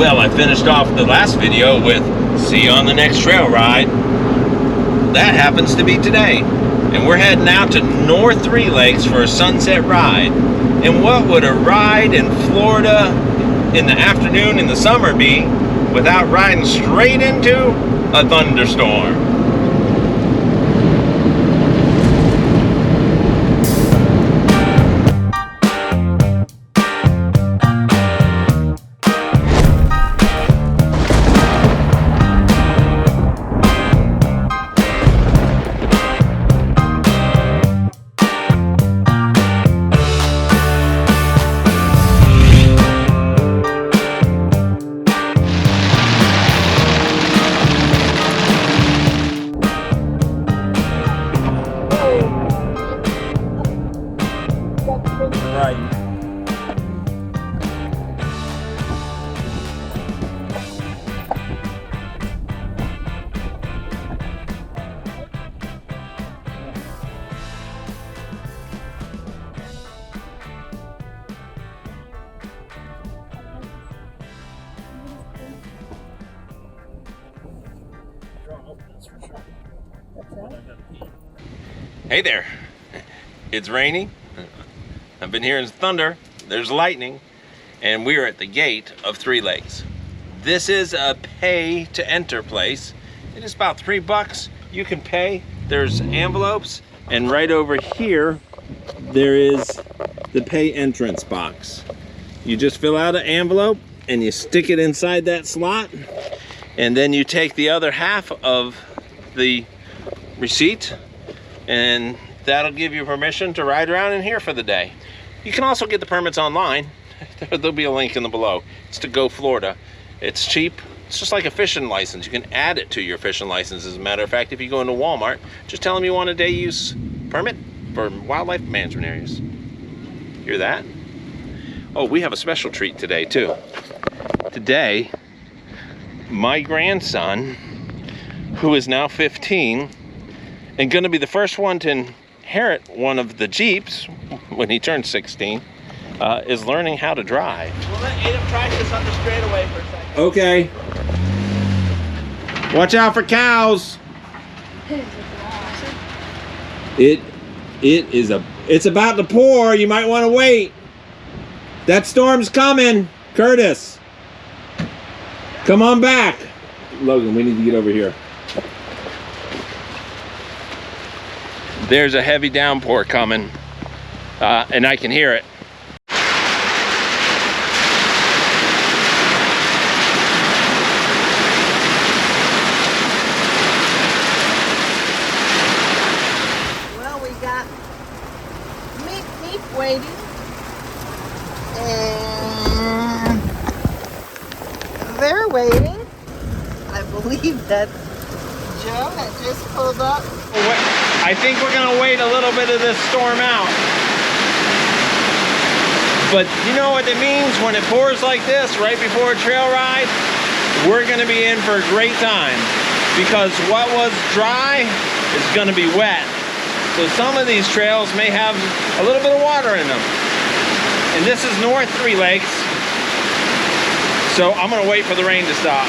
Well, I finished off the last video with see you on the next trail ride. That happens to be today. And we're heading out to North Three Lakes for a sunset ride. And what would a ride in Florida in the afternoon in the summer be without riding straight into a thunderstorm? Hey there, it's raining. I've been hearing thunder, there's lightning, and we're at the gate of Three Lakes. This is a pay to enter place. It is about $3. You can pay. There's envelopes, and right over here, there is the pay entrance box. You just fill out an envelope and you stick it inside that slot, and then you take the other half of the receipt, and that'll give you permission to ride around in here for the day. You can also get the permits online. There'll be a link in the below. It's to Go Florida. It's cheap. It's just like a fishing license. You can add it to your fishing license. As a matter of fact, if you go into Walmart, just tell them you want a day use permit for wildlife management areas. Hear that? Oh, we have a special treat today too. Today, my grandson, who is now 15, and going to be the first one to inherit one of the Jeeps when he turns 16, is learning how to drive. We'll let Adam practice on the straightaway for a second. Okay. Watch out for cows. It's about to pour. You might want to wait. That storm's coming. Curtis, come on back. Logan, we need to get over here. There's a heavy downpour coming, and I can hear it. Well, we got Meep waiting, and they're waiting. I believe that Joe had just pulled up. I think we're gonna wait a little bit of this storm out. But you know what it means when it pours like this right before a trail ride? We're gonna be in for a great time, because what was dry is gonna be wet. So some of these trails may have a little bit of water in them. And this is North Three Lakes. So I'm gonna wait for the rain to stop.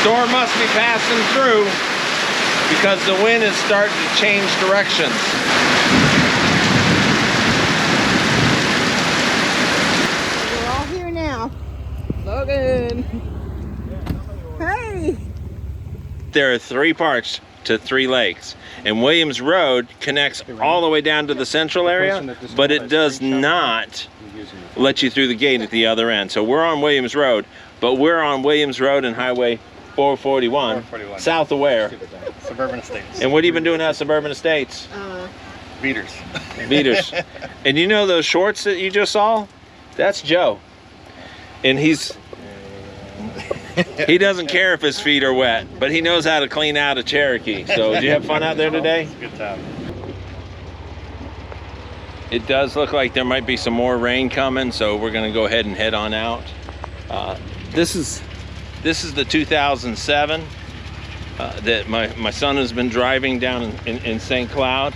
Storm must be passing through because the wind is starting to change directions. We're all here now. Logan. Hey. There are 3 parts to Three Lakes, and Williams Road connects all the way down to the central area, but it does not let you through the gate at the other end. So we're on Williams Road, but we're on Williams Road and Highway 441, south of where? Suburban Estates. And what have you been doing out Suburban Estates? Beaters. Beaters. And you know those shorts that you just saw? That's Joe. And he doesn't care if his feet are wet, but he knows how to clean out a Cherokee. So did you have fun out there today? Good time. It does look like there might be some more rain coming, so we're gonna go ahead and head on out. This is the 2007 that my son has been driving down in St. Cloud.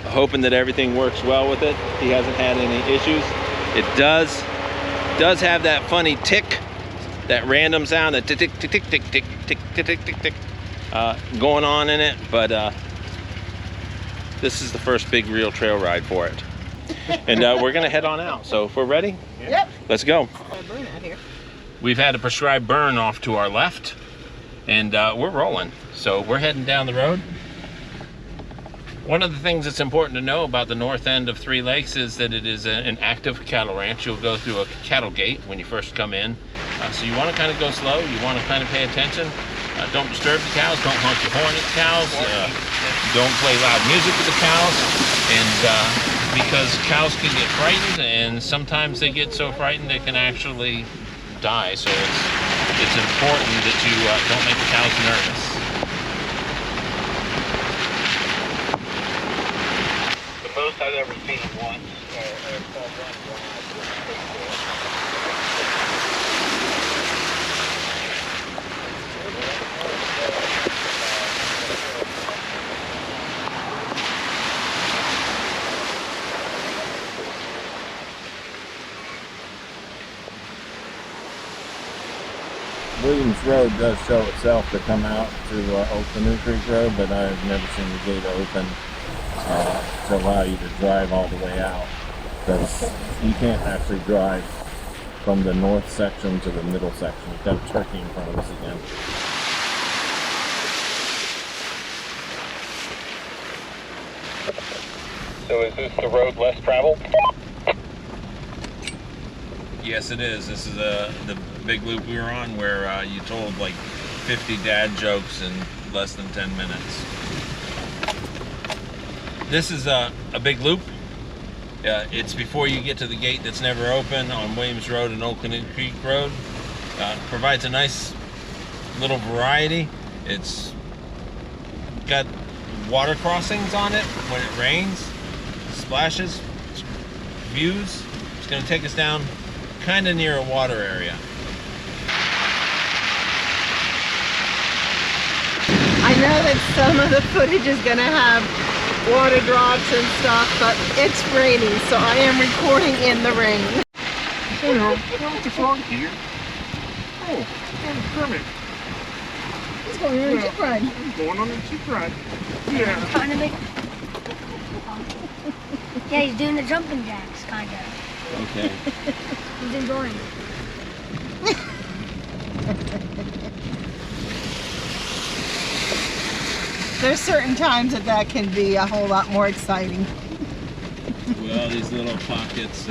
hoping that everything works well with it. He hasn't had any issues. It does have that funny tick, that random sound, that tick tick tick tick tick tick tick tick tick tick tick going on in it, but this is the first big real trail ride for it. And we're gonna head on out. So if we're ready, Yep. let's go. Burn out here. We've had a prescribed burn off to our left, and we're rolling. So we're heading down the road. One of the things that's important to know about the north end of Three Lakes is that it is an active cattle ranch. You'll go through a cattle gate when you first come in. So you want to kind of go slow. You want to kind of pay attention. Don't disturb the cows. Don't honk your horn at the cows. Don't play loud music with the cows. And because cows can get frightened, and sometimes they get so frightened they can actually die. So it's important that you don't make the cows nervous. The most I've ever seen once. Williams Road does show itself to come out to Old Canoe Creek Road, but I've never seen the gate open to allow you to drive all the way out, because you can't actually drive from the north section to the middle section. We've got a turkey in front of us again. So is this the road less traveled? Yes, it is. This is the big loop we were on where you told like 50 dad jokes in less than 10 minutes. This is a big loop. It's before you get to the gate that's never open on Williams Road and Old Canoe Creek Road. Provides a nice little variety. It's got water crossings on it when it rains, splashes, views. It's going to take us down kind of near a water area. I know that some of the footage is going to have water drops and stuff, but it's raining, so I am recording in the rain. What's wrong here? Oh, Kermit. He's going on a jeep ride. I'm going on a jeep ride. Yeah. Trying to make. Yeah, he's doing the jumping jacks, kind of. Okay. He's enjoying it. There's certain times that can be a whole lot more exciting. Well, these little pockets.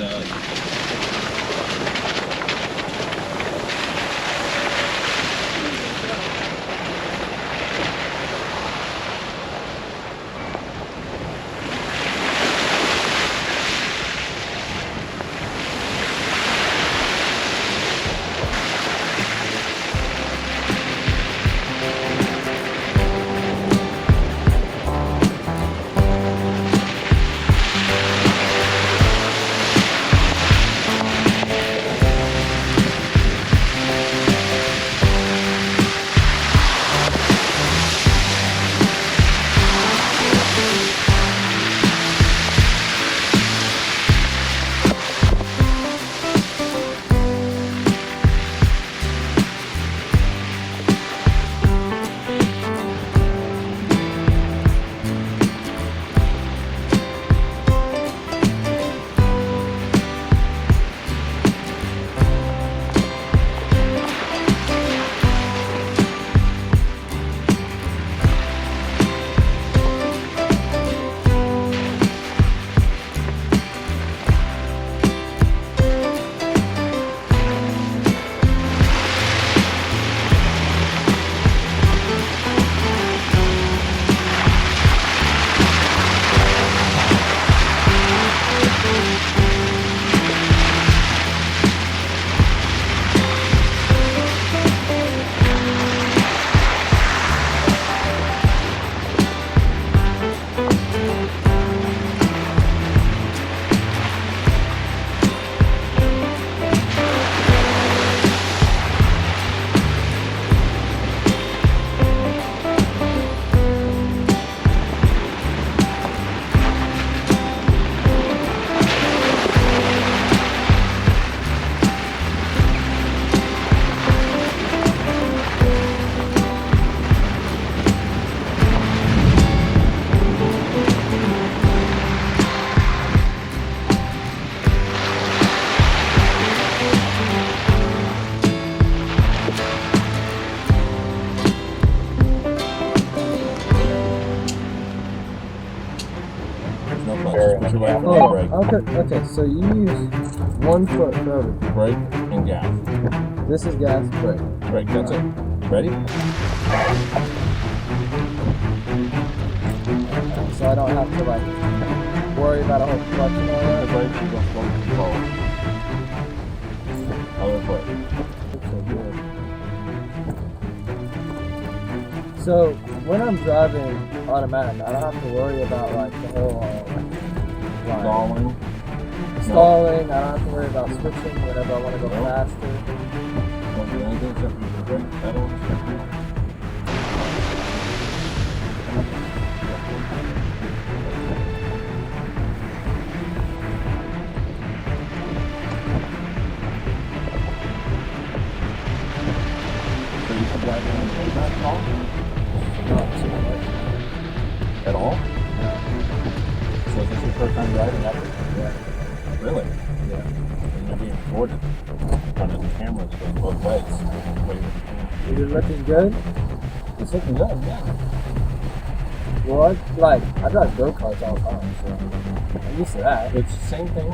Oh, brake. okay, so you use 1 foot for everything. Brake and gas. This is gas, brake. Brake, that's it. Ready? So I don't have to like worry about a whole clutch and all that. Brake, you go forward. Other foot. So when I'm driving automatic, I don't have to worry about like the whole stalling. I don't have to worry about switching whenever I want to go faster. Don't do anything except use the brake pedal. So you can drive in that car? Not too much. At all? So is this your first time driving ever? Yeah. Really? Yeah. And you're being recorded. Front of the cameras going both ways. Is it looking good? It's looking good, yeah. Well, I drive go-karts all the time, so I'm used to that. It's the same thing.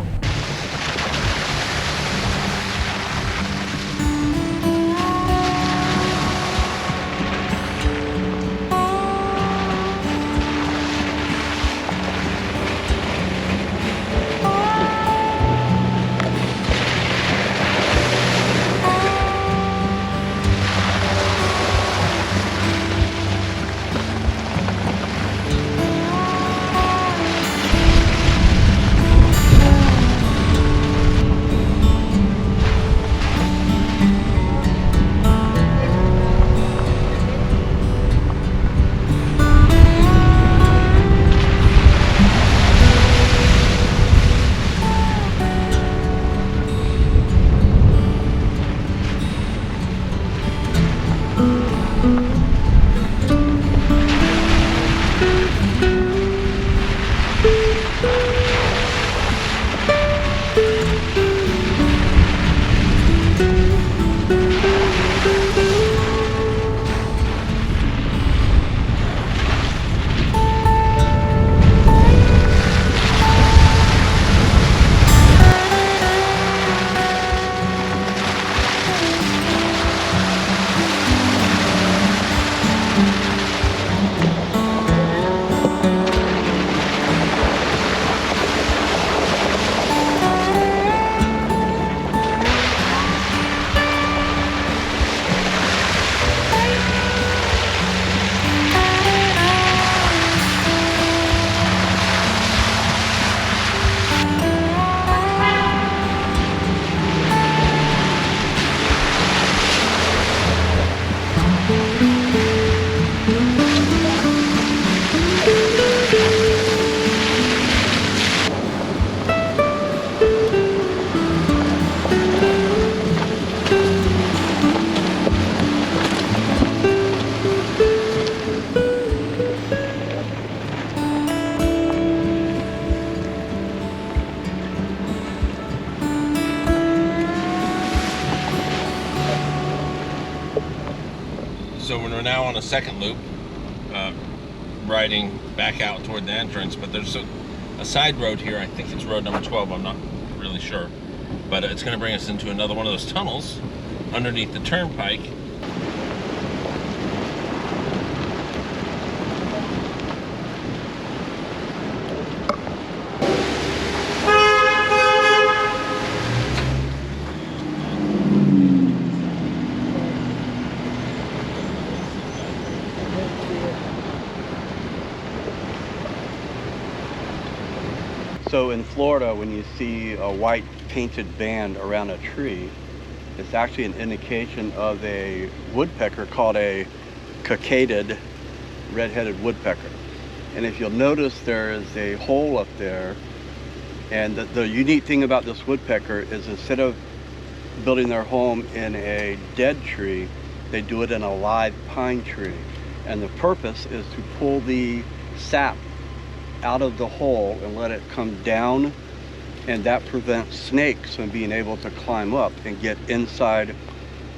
So we're now on a second loop, riding back out toward the entrance, but there's a side road here. I think it's road number 12, I'm not really sure. But it's gonna bring us into another one of those tunnels underneath the turnpike. So in Florida, when you see a white painted band around a tree, it's actually an indication of a woodpecker called a cockaded red-headed woodpecker. And if you'll notice, there is a hole up there. And the unique thing about this woodpecker is instead of building their home in a dead tree, they do it in a live pine tree. And the purpose is to pull the sap out of the hole and let it come down, and that prevents snakes from being able to climb up and get inside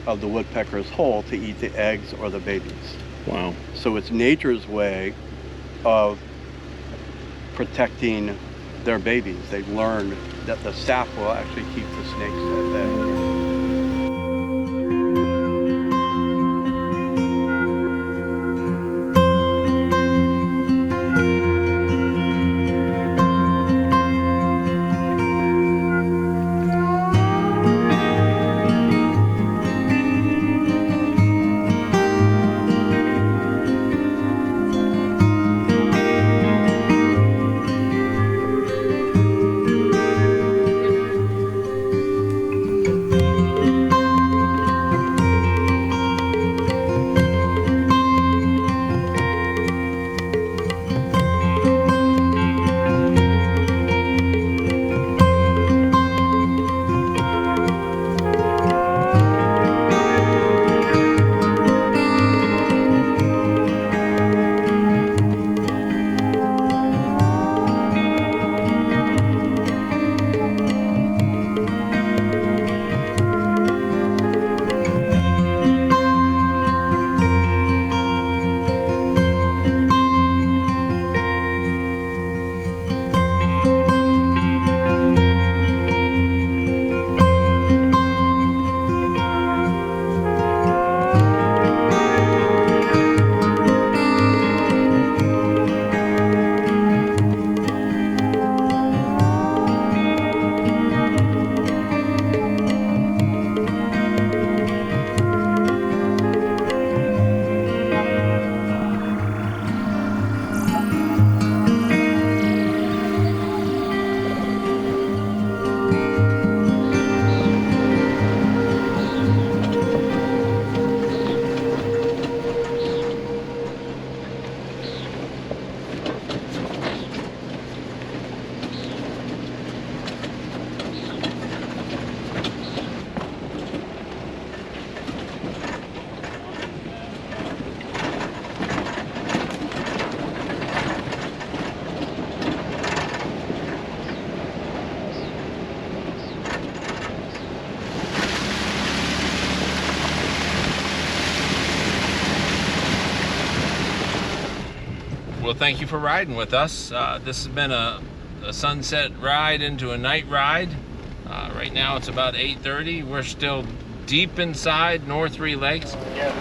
of the woodpecker's hole to eat the eggs or the babies. Wow. So it's nature's way of protecting their babies. They've learned that the sap will actually keep the snakes at bay. Well, thank you for riding with us. This has been a sunset ride into a night ride. Right now it's about 8:30. We're still deep inside North Three Lakes. Yeah.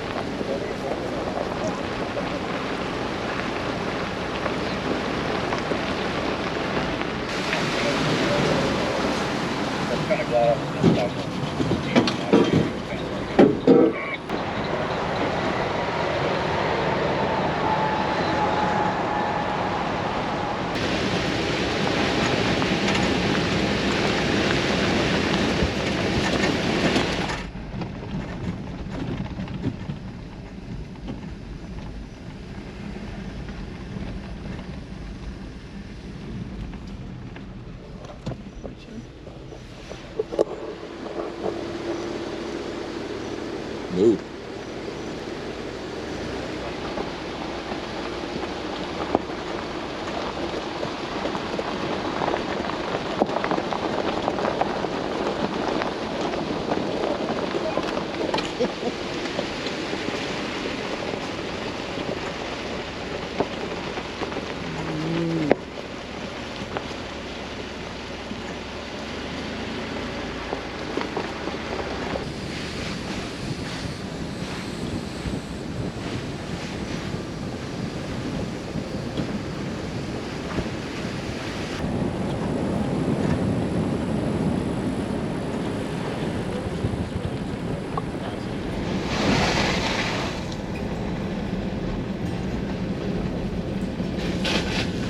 That's kind of glad I was just Move.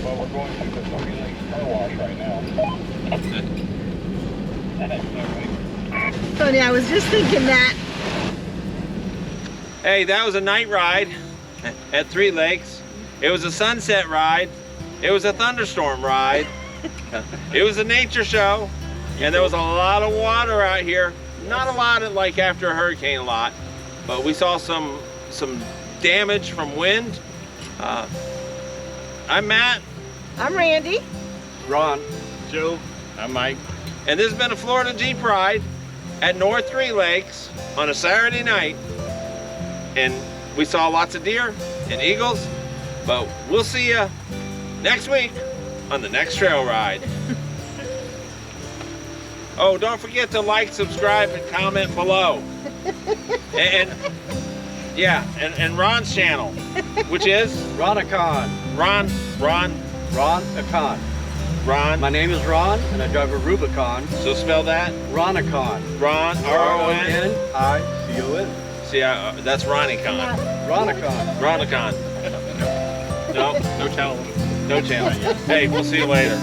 Well, we're going to the Stormy Lake car wash right now. Funny, I was just thinking that. Hey, that was a night ride at Three Lakes. It was a sunset ride. It was a thunderstorm ride. It was a nature show. And there was a lot of water out here. Not a lot like after a hurricane, a lot. But we saw some damage from wind. I'm Matt. I'm Randy. Ron. Joe. I'm Mike. And this has been a Florida Jeep ride at North Three Lakes on a Saturday night. And we saw lots of deer and eagles, but we'll see you next week. on the next trail ride. Oh, don't forget to like, subscribe, and comment below. And Ron's channel, which is Ron-a-con. Ron. Ron-a-con. Ron. My name is Ron, and I drive a Rubicon. So spell that. Ron-a-con. Ron. R-O-N. R-O-N-I-C-O-N. See, that's Ronnie-con. Ron-a-con. Ron-a-con. No No challenge. challenge. Hey, we'll see you later.